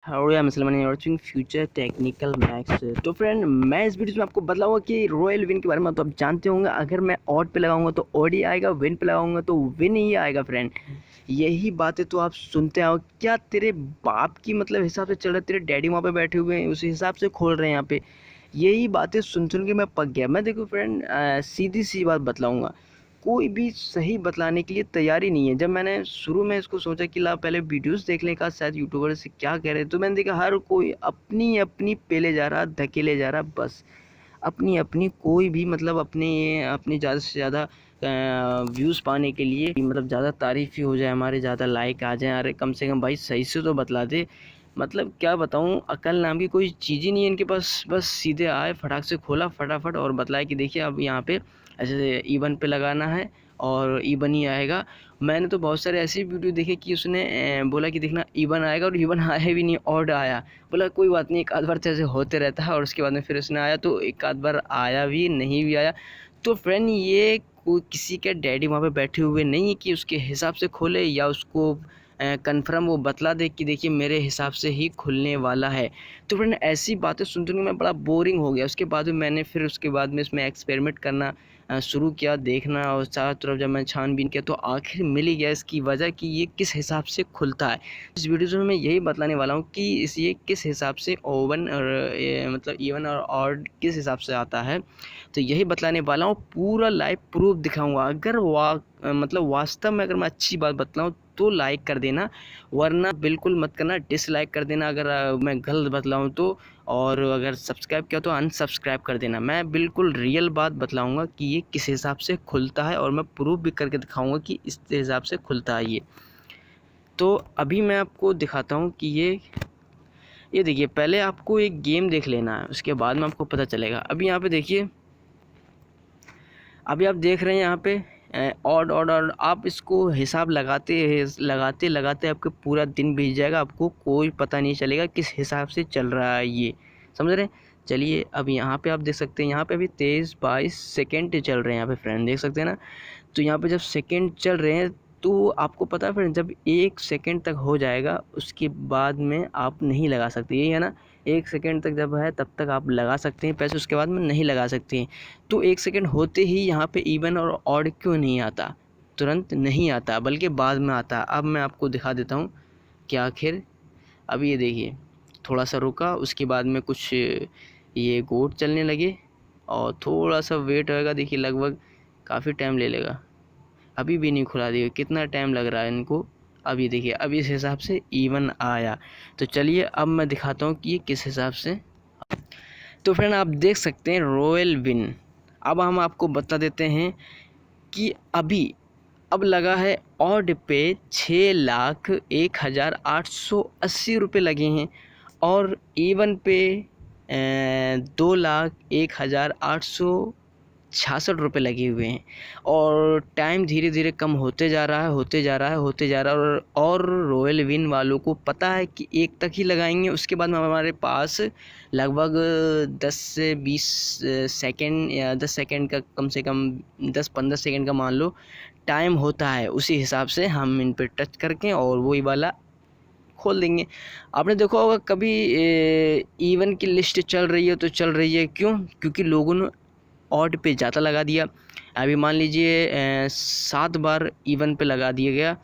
How या मुसलमान watching future technical max. तो फ्रेंड, मैं इस वीडियो में आपको बताऊंगा कि रॉयल विन के बारे में। तो आप जानते होंगे, अगर मैं ऑड पे लगाऊंगा तो ऑड ही आएगा, विन पे लगाऊंगा तो विन ही आएगा। फ्रेंड, यही बातें तो आप सुनते हो। क्या तेरे बाप की मतलब हिसाब से चल रहा है? तेरे डैडी वहाँ पे बैठे हुए हैं, उसी हिसाब से खोल रहे हैं यहाँ पे। यही बातें सुन सुन के मैं पक गया। मैं देखो फ्रेंड, सीधी सी बात बतलाऊंगा, कोई भी सही बतलाने के लिए तैयार ही नहीं है। जब मैंने शुरू में इसको सोचा कि ला पहले वीडियोस देख लें का शायद यूट्यूबर से क्या कह रहे हैं, तो मैंने देखा हर कोई अपनी अपनी पेले जा रहा, धकेले जा रहा, बस अपनी अपनी। कोई भी मतलब अपनी अपनी ज़्यादा से ज़्यादा व्यूज़ पाने के लिए, मतलब ज़्यादा तारीफ ही हो जाए, हमारे ज़्यादा लाइक आ जाए। अरे कम से कम भाई सही से तो बतला दे। मतलब क्या बताऊँ, अकल नाम की कोई चीज़ ही नहीं है इनके पास। बस सीधे आए, फटाक से खोला फटाफट और बतलाया कि देखिए अब यहाँ पे ऐसे ईवन पे लगाना है और ईवन ही आएगा। मैंने तो बहुत सारे ऐसे वीडियो देखे कि उसने बोला कि देखना ईवन आएगा, और ईवन आया भी नहीं, ऑड आया। बोला कोई बात नहीं, एक आध बार तो ऐसे होते रहता है। और उसके बाद में फिर उसने आया तो एक आध बार आया भी, नहीं भी आया। तो फ्रेंड, ये कोई किसी के डैडी वहाँ पे बैठे हुए नहीं है कि उसके हिसाब से खोले या उसको कन्फर्म वो बतला दे कि देखिए मेरे हिसाब से ही खुलने वाला है। तो फ्रेंड, ऐसी बातें सुनते हुए मैं बड़ा बोरिंग हो गया। उसके बाद में मैंने फिर उसके बाद में इसमें एक्सपेरिमेंट करना शुरू किया, देखना, और चारों तरफ जब मैं छानबीन किया तो आखिर मिल ही गया इसकी वजह कि ये किस हिसाब से खुलता है। इस वीडियो में मैं यही बतलाने वाला हूँ कि ये किस हिसाब से ओवन और मतलब इवन और ऑड किस हिसाब से आता है। तो यही बतलाने वाला हूँ, पूरा लाइव प्रूफ दिखाऊंगा। अगर मतलब वास्तव में अगर मैं अच्छी बात बतलाऊँ तो लाइक कर देना, वरना बिल्कुल मत करना, डिसलाइक कर देना अगर मैं गलत बतलाऊँ तो। और अगर सब्सक्राइब किया तो अनसब्सक्राइब कर देना। मैं बिल्कुल रियल बात बतलाऊंगा कि ये किस हिसाब से खुलता है, और मैं प्रूफ भी करके दिखाऊंगा कि इस हिसाब से खुलता है ये। तो अभी मैं आपको दिखाता हूँ कि ये देखिए, पहले आपको एक गेम देख लेना है, उसके बाद में आपको पता चलेगा। अभी यहाँ पे देखिए, अभी आप देख रहे हैं यहाँ पे ऑड ऑड ऑड। आप इसको हिसाब लगाते लगाते आपके पूरा दिन बीत जाएगा, आपको कोई पता नहीं चलेगा किस हिसाब से चल रहा है ये। समझ रहे हैं? चलिए, अब यहाँ पे आप देख सकते हैं, यहाँ पे अभी 23-22 सेकेंड चल रहे हैं। यहाँ पे फ्रेंड देख सकते हैं ना। तो यहाँ पे जब सेकेंड चल रहे हैं तो आपको पता है फ्रेंड, जब 1 सेकेंड तक हो जाएगा उसके बाद में आप नहीं लगा सकते, यही है ना। 1 सेकेंड तक जब है तब तक आप लगा सकते हैं पैसे, उसके बाद में नहीं लगा सकते हैं। तो 1 सेकेंड होते ही यहाँ पे इवन और ऑड क्यों नहीं आता? तुरंत नहीं आता, बल्कि बाद में आता। अब मैं आपको दिखा देता हूँ कि आखिर। अब ये देखिए, थोड़ा सा रुका, उसके बाद में कुछ ये गोट चलने लगे, और थोड़ा सा वेट होएगा। देखिए लगभग काफ़ी टाइम ले लेगा, अभी भी नहीं खुला। दिया कितना टाइम लग रहा है इनको। अभी देखिए, अब इस हिसाब से इवन आया। तो चलिए अब मैं दिखाता हूँ कि ये किस हिसाब से। तो फ्रेंड, आप देख सकते हैं रॉयल विन। अब हम आपको बता देते हैं कि अभी अब लगा है ऑड पे 6,01,880 रुपये लगे हैं, और इवन पे 2,01,866 रुपये लगे हुए हैं। और टाइम धीरे धीरे कम होते जा रहा है, होते जा रहा है, होते जा रहा है। और रॉयल विन वालों को पता है कि एक तक ही लगाएंगे, उसके बाद में हमारे पास लगभग 10 से 20 सेकेंड, या 10 सेकेंड का, कम से कम 10-15 सेकेंड का मान लो टाइम होता है। उसी हिसाब से हम इन पर टच करके और वही वाला खोल देंगे। आपने देखा होगा कभी इवन की लिस्ट चल रही है तो चल रही है, क्यों? क्योंकि लोगों ने ऑड पे ज़्यादा लगा दिया। अभी मान लीजिए 7 बार इवन पे लगा दिया गया,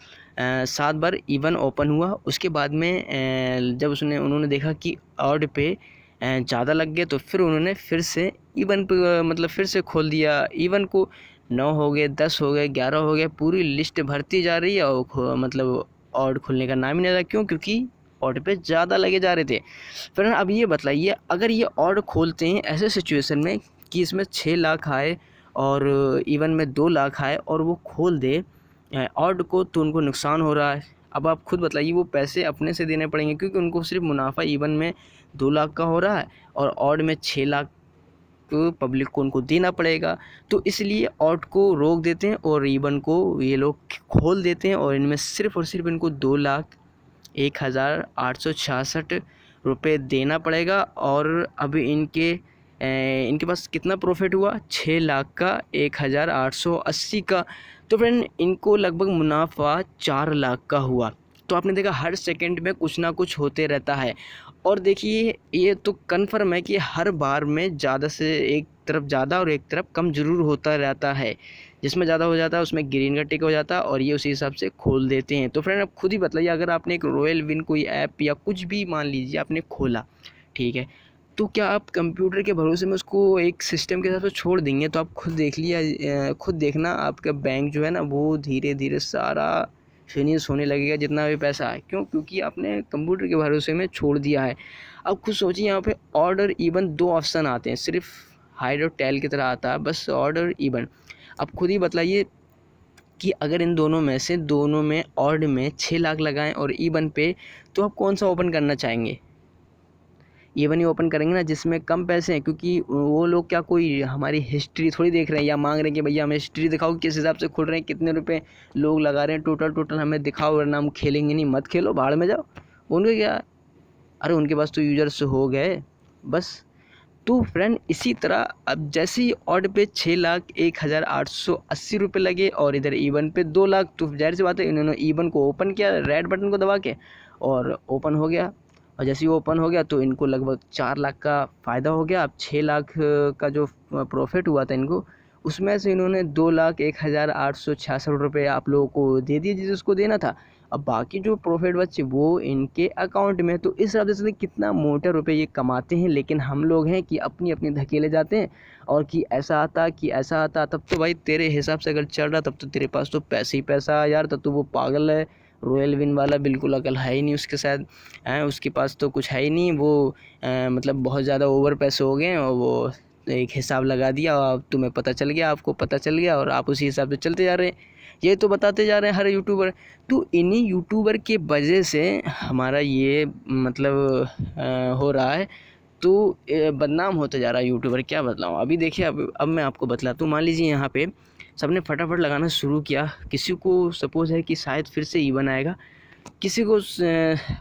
7 बार इवन ओपन हुआ। उसके बाद में जब उन्होंने देखा कि ऑड पे ज़्यादा लग गया, तो फिर उन्होंने फिर से इवन पे मतलब फिर से खोल दिया। इवन को 9 हो गए, 10 हो गए, 11 हो गए, पूरी लिस्ट भरती जा रही है, और मतलब ऑड खुलने का नाम ही नहीं रहा। क्यों? क्योंकि ऑड पे ज़्यादा लगे जा रहे थे। फिर अब ये बताइए, अगर ये ऑड खोलते हैं ऐसे सिचुएशन में कि इसमें 6 लाख आए और इवन में 2 लाख आए, और वो खोल दे ऑड को, तो उनको नुकसान हो रहा है। अब आप खुद बताइए, वो पैसे अपने से देने पड़ेंगे, क्योंकि उनको सिर्फ मुनाफा इवन में 2 लाख का हो रहा है और ऑड में 6 लाख पब्लिक को उनको देना पड़ेगा। तो इसलिए ऑड को रोक देते हैं और इवन को ये लोग खोल देते हैं, और इनमें सिर्फ और सिर्फ इनको 2,01,866 रुपये देना पड़ेगा। और अब इनके पास कितना प्रॉफिट हुआ? 6 लाख का 1,880 का। तो फ्रेंड, इनको लगभग मुनाफा 4 लाख का हुआ। तो आपने देखा हर सेकंड में कुछ ना कुछ होते रहता है। और देखिए ये तो कन्फर्म है कि हर बार में ज़्यादा से एक तरफ ज़्यादा और एक तरफ कम ज़रूर होता रहता है। जिसमें ज़्यादा हो जाता है उसमें ग्रीन का टिक हो जाता है और ये उसी हिसाब से खोल देते हैं। तो फ्रेंड आप खुद ही बताइए, अगर आपने एक रॉयल विन कोई ऐप या कुछ भी मान लीजिए आपने खोला, ठीक है, तो क्या आप कंप्यूटर के भरोसे में उसको एक सिस्टम के हिसाब से छोड़ देंगे? तो आप खुद देख लिया, खुद देखना आपका बैंक जो है ना वो धीरे धीरे सारा फिनिश होने लगेगा जितना भी पैसा है। क्यों? क्योंकि आपने कंप्यूटर के भरोसे में छोड़ दिया है। अब खुद सोचिए, यहाँ पे ऑड और इवन दो ऑप्शन आते हैं, सिर्फ हाइड और टेल की तरह आता है बस ऑड और इवन। अब खुद ही बतलाइए कि अगर इन दोनों में से दोनों में ऑड में 6 लाख लगाएं और इवन पे, तो आप कौन सा ओपन करना चाहेंगे? इवन ही ओपन करेंगे ना जिसमें कम पैसे हैं, क्योंकि वो लोग क्या कोई हमारी हिस्ट्री थोड़ी देख रहे हैं या मांग रहे हैं कि भैया हमें हिस्ट्री दिखाओ, किस हिसाब से खुल रहे हैं, कितने रुपए लोग लगा रहे हैं, टोटल हमें दिखाओ, वरना हम खेलेंगे नहीं। मत खेलो, भाड़ में जाओ। उनके क्या, अरे उनके पास तो यूजर्स हो गए बस। तो फ्रेंड इसी तरह अब जैसे ही ऑड पे 6,01,880 रुपये लगे और इधर इवन पे 2 लाख, तो जाहिर सी बात है इन्होंने इवन को ओपन किया रेड बटन को दबा के और ओपन हो गया। और जैसे ही ओपन हो गया तो इनको लगभग 4 लाख का फ़ायदा हो गया। अब 6 लाख का जो प्रॉफिट हुआ था इनको, उसमें से इन्होंने 2,01,866 रुपये आप लोगों को दे दिए जिसको देना था। अब बाकी जो प्रॉफिट बचे वो इनके अकाउंट में। तो इस हिसाब से कितना मोटे रुपए ये कमाते हैं। लेकिन हम लोग हैं कि अपनी अपनी धकेले जाते हैं और कि ऐसा आता। तब तो भाई तेरे हिसाब से अगर चल रहा तब तो तेरे पास तो पैसे ही पैसा है यार, तब तो वो पागल है। रॉयल विन वाला बिल्कुल अकल है ही नहीं उसके साथ, उसके पास तो कुछ है ही नहीं। वो मतलब बहुत ज़्यादा ओवर पैसे हो गए और वो एक हिसाब लगा दिया और तुम्हें पता चल गया, आपको पता चल गया और आप उसी हिसाब से चलते जा रहे हैं। ये तो बताते जा रहे हैं हर यूट्यूबर। तो इन्हीं यूट्यूबर के वजह से हमारा ये मतलब हो रहा है। तो बदनाम होता जा रहा है यूट्यूबर, क्या बतलाऊँ। अभी देखिए अब मैं आपको बतलाता हूँ। मान लीजिए यहाँ पे सबने फटाफट लगाना शुरू किया, किसी को सपोज़ है कि शायद फिर से इवन आएगा, किसी को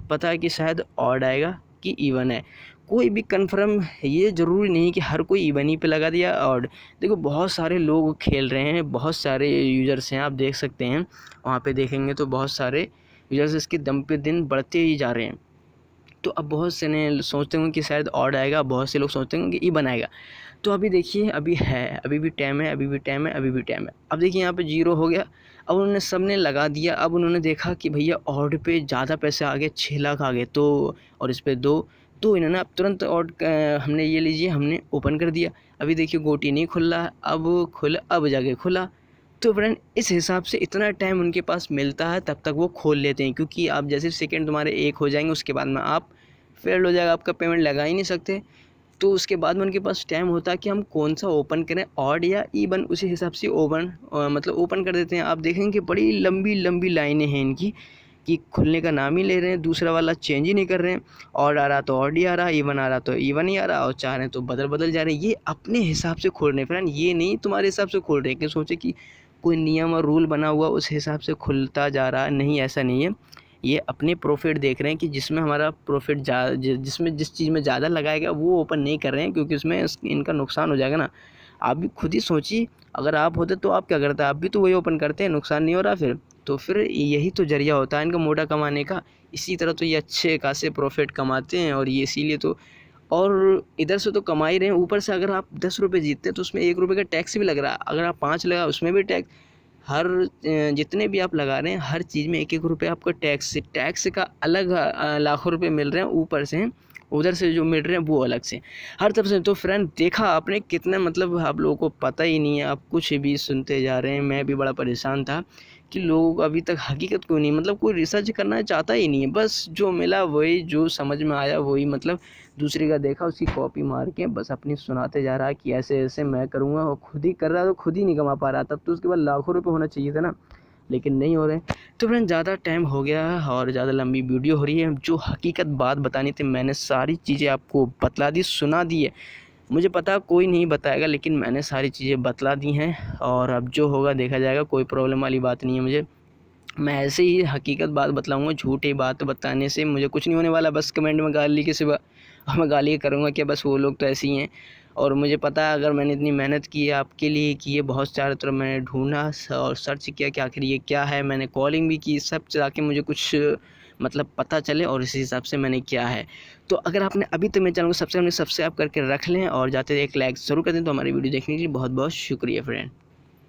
पता है कि शायद ऑड आएगा कि इवन है। कोई भी कंफर्म ये ज़रूरी नहीं कि हर कोई इवन ही पे लगा दिया ऑड। देखो बहुत सारे लोग खेल रहे हैं, बहुत सारे यूज़र्स हैं, आप देख सकते हैं वहाँ पे देखेंगे तो बहुत सारे यूज़र्स इसके दम पे दिन बढ़ते ही जा रहे हैं। तो अब बहुत से ने सोचते होंगे कि शायद ऑड आएगा, बहुत से लोग सोचते होंगे कि इवन आएगा। तो अभी देखिए अभी है, अभी भी टाइम है, अभी भी टाइम है, अभी भी टाइम है। अब देखिए यहाँ पे 0 हो गया। अब उन्होंने सब ने लगा दिया। अब उन्होंने देखा कि भैया ऑड पे ज़्यादा पैसे आ गए, 6 लाख आ गए, तो और इस पे 2, तो इन्होंने अब तुरंत ऑड हमने ये लीजिए हमने ओपन कर दिया। अभी देखिए गोटी नहीं खुल रहा, अब जाके खुला। तो फ्रेंड इस हिसाब से इतना टाइम उनके पास मिलता है तब तक वो खोल लेते हैं, क्योंकि आप जैसे सेकंड तुम्हारे 1 हो जाएंगे उसके बाद में आप फेल्ड हो जाएगा, आपका पेमेंट लगा ही नहीं सकते। तो उसके बाद में उनके पास टाइम होता है कि हम कौन सा ओपन करें, ऑड या इवन, उसी हिसाब से मतलब ओपन कर देते हैं। आप देखेंगे कि बड़ी लंबी लंबी लाइनें हैं इनकी कि खुलने का नाम ही ले रहे हैं, दूसरा वाला चेंज ही नहीं कर रहे हैं। ऑड आ रहा तो ऑड ही आ रहा, इवन आ रहा तो इवन ही आ रहा, और चाह रहे हैं तो बदल जा रहे हैं। ये अपने हिसाब से खोल रहे हैं फ्रेंड, ये नहीं तुम्हारे हिसाब से खोल रहे हैं कि सोचे कि कोई नियम और रूल बना हुआ उस हिसाब से खुलता जा रहा है। नहीं, ऐसा नहीं है। ये अपने प्रॉफिट देख रहे हैं कि जिसमें हमारा प्रॉफिट जिसमें जिस चीज़ में ज़्यादा लगाएगा वो ओपन नहीं कर रहे हैं, क्योंकि उसमें इनका नुकसान हो जाएगा ना। आप भी खुद ही सोचिए, अगर आप होते तो आप क्या करते? आप भी तो वही ओपन करते हैं, नुकसान नहीं हो रहा फिर। तो फिर यही तो जरिया होता है इनका मोटा कमाने का। इसी तरह तो ये अच्छे खासे प्रॉफिट कमाते हैं और ये इसीलिए तो, और इधर से तो कमा ही रहे हैं, ऊपर से अगर आप 10 रुपये जीतते हैं तो उसमें 1 रुपये का टैक्स भी लग रहा है। अगर आप 5 लगा उसमें भी टैक्स, हर जितने भी आप लगा रहे हैं हर चीज़ में 1-1 रुपये आपको टैक्स का अलग लाखों रुपए मिल रहे हैं ऊपर से, उधर से जो मिल रहे हैं वो अलग से, हर तरफ से। तो फ्रेंड देखा आपने कितना, मतलब आप लोगों को पता ही नहीं है, आप कुछ भी सुनते जा रहे हैं। मैं भी बड़ा परेशान था कि लोग अभी तक हकीकत क्यों नहीं, मतलब कोई रिसर्च करना चाहता ही नहीं है। बस जो मिला वही, जो समझ में आया वही, मतलब दूसरे का देखा उसकी कॉपी मार के बस अपनी सुनाते जा रहा है कि ऐसे ऐसे मैं करूँगा, और खुद ही कर रहा है तो खुद ही नहीं कमा पा रहा। तब तो उसके बाद लाखों रुपए होना चाहिए था ना, लेकिन नहीं हो रहे। तो फ्रेंड ज़्यादा टाइम हो गया और ज़्यादा लंबी वीडियो हो रही है। जो हकीकत बात बतानी थी मैंने सारी चीज़ें आपको बतला दी, सुना दी है। मुझे पता कोई नहीं बताएगा, लेकिन मैंने सारी चीज़ें बतला दी हैं और अब जो होगा देखा जाएगा। कोई प्रॉब्लम वाली बात नहीं है मुझे, मैं ऐसे ही हकीकत बात बतलाऊँगा। झूठी बात बताने से मुझे कुछ नहीं होने वाला, बस कमेंट में गाली के सिवा और मैं गाली करूँगा कि बस वो लोग तो ऐसे ही हैं। और मुझे पता है अगर मैंने इतनी मेहनत की है आपके लिए की है, बहुत चारों तरफ मैंने ढूंढा और सर्च किया कि आखिर ये क्या है, मैंने कॉलिंग भी की, सब ताकि मुझे कुछ मतलब पता चले और इसी हिसाब से मैंने किया है। तो अगर आपने अभी तक मेरे चैनल को सब्सक्राइब करके रख लें और जाते एक लाइक ज़रूर कर दें। तो हमारी वीडियो देखने के लिए बहुत बहुत शुक्रिया फ्रेंड।